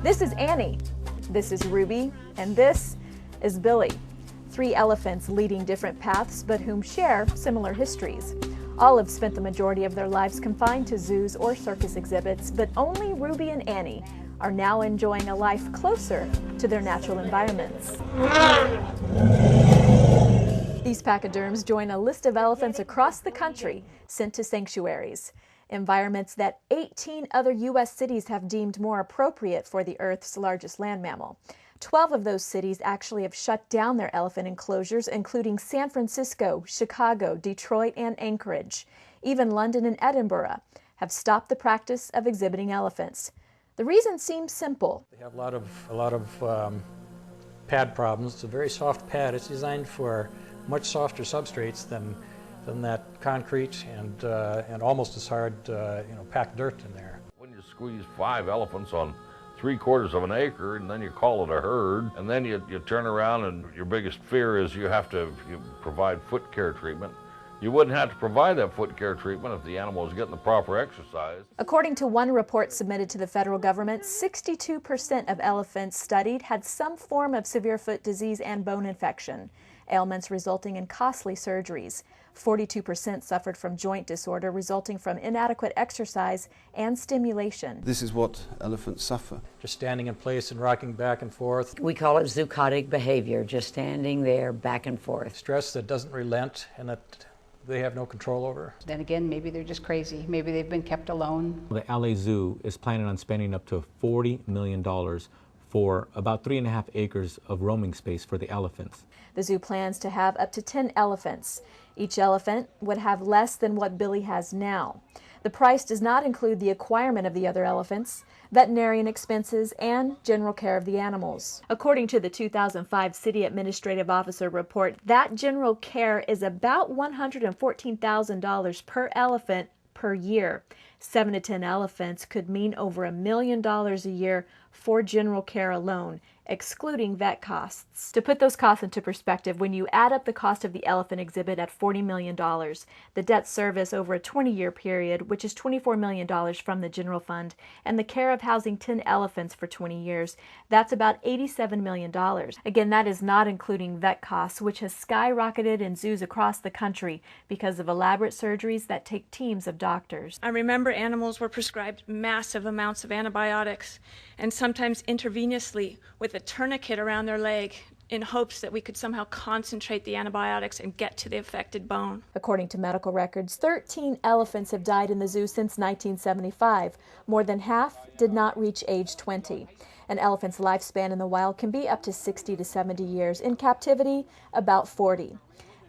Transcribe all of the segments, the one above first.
This is Annie, this is Ruby, and this is Billy. 3 elephants leading different paths, but whom share similar histories. All have spent the majority of their lives confined to zoos or circus exhibits, but only Ruby and Annie are now enjoying a life closer to their natural environments. These pachyderms join a list of elephants across the country sent to sanctuaries, environments that 18 other U.S. cities have deemed more appropriate for the Earth's largest land mammal. 12 of those cities actually have shut down their elephant enclosures, including San Francisco, Chicago, Detroit, and Anchorage. Even London and Edinburgh have stopped the practice of exhibiting elephants. The reason seems simple. They have a lot of pad problems. It's a very soft pad. It's designed for much softer substrates than that concrete and almost as hard, packed dirt in there. When you squeeze 5 elephants on 3/4 of an acre, and then you call it a herd, and then you turn around and your biggest fear is you provide foot care treatment. You wouldn't have to provide that foot care treatment if the animal was getting the proper exercise. According to one report submitted to the federal government, 62% of elephants studied had some form of severe foot disease and bone infection, ailments resulting in costly surgeries. 42% suffered from joint disorder resulting from inadequate exercise and stimulation. This is what elephants suffer. Just standing in place and rocking back and forth. We call it zoochotic behavior, just standing there back and forth. Stress that doesn't relent and that they have no control over. Then again, maybe they're just crazy. Maybe they've been kept alone. The LA Zoo is planning on spending up to $40 million for about 3.5 acres of roaming space for the elephants. The zoo plans to have up to 10 elephants. Each elephant would have less than what Billy has now. The price does not include the acquirement of the other elephants, veterinarian expenses, and general care of the animals. According to the 2005 City Administrative Officer report, that general care is about $114,000 per elephant per year. 7 to 10 elephants could mean over $1 million a year for general care alone, excluding vet costs. To put those costs into perspective, when you add up the cost of the elephant exhibit at $40 million, the debt service over a 20-year period, which is $24 million from the general fund, and the care of housing 10 elephants for 20 years, that's about $87 million. Again, that is not including vet costs, which has skyrocketed in zoos across the country because of elaborate surgeries that take teams of doctors. I remember animals were prescribed massive amounts of antibiotics, and sometimes intravenously with a tourniquet around their leg in hopes that we could somehow concentrate the antibiotics and get to the affected bone. According to medical records, 13 elephants have died in the zoo since 1975. More than half did not reach age 20. An elephant's lifespan in the wild can be up to 60 to 70 years. In captivity, about 40.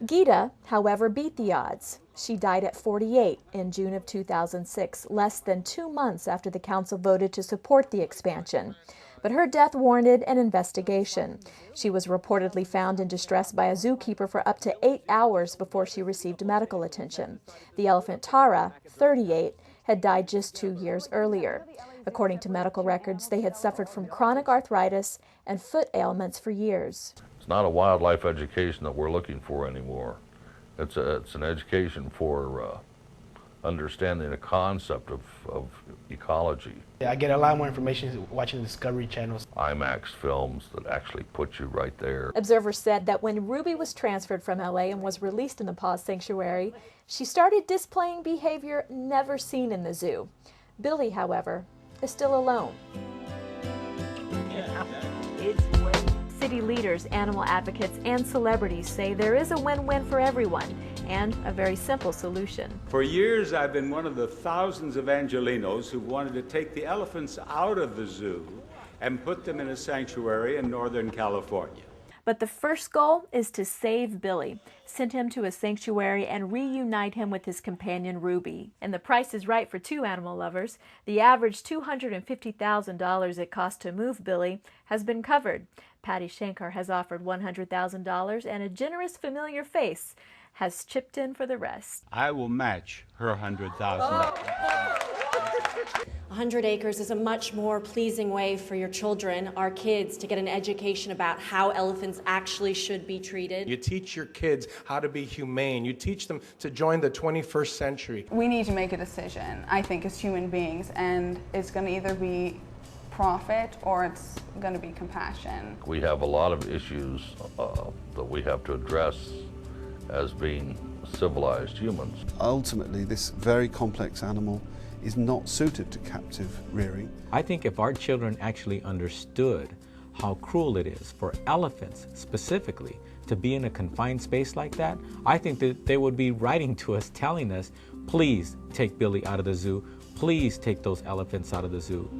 Gita, however, beat the odds. She died at 48 in June of 2006, less than 2 months after the council voted to support the expansion. But her death warranted an investigation. She was reportedly found in distress by a zookeeper for up to 8 hours before she received medical attention. The elephant Tara, 38, had died just 2 years earlier. According to medical records, they had suffered from chronic arthritis and foot ailments for years. It's not a wildlife education that we're looking for anymore. It's an education for understanding the concept of ecology. I get a lot more information watching the Discovery channels. IMAX films that actually put you right there. Observers said that when Ruby was transferred from LA and was released in the Paws Sanctuary, she started displaying behavior never seen in the zoo. Billy, however, is still alone. City leaders, animal advocates, and celebrities say there is a win-win for everyone and a very simple solution. For years, I've been one of the thousands of Angelenos who wanted to take the elephants out of the zoo and put them in a sanctuary in Northern California. But the first goal is to save Billy, send him to a sanctuary, and reunite him with his companion Ruby. And the price is right for 2 animal lovers. The average $250,000 it cost to move Billy has been covered. Patty Shankar has offered $100,000, and a generous familiar face has chipped in for the rest. I will match her $100,000. 100 acres is a much more pleasing way for your children, our kids, to get an education about how elephants actually should be treated. You teach your kids how to be humane. You teach them to join the 21st century. We need to make a decision, I think, as human beings, and it's going to either be profit or it's going to be compassion. We have a lot of issues that we have to address as being civilized humans. Ultimately, this very complex animal is not suited to captive rearing. I think if our children actually understood how cruel it is for elephants specifically to be in a confined space like that, I think that they would be writing to us telling us, please take Billy out of the zoo, please take those elephants out of the zoo.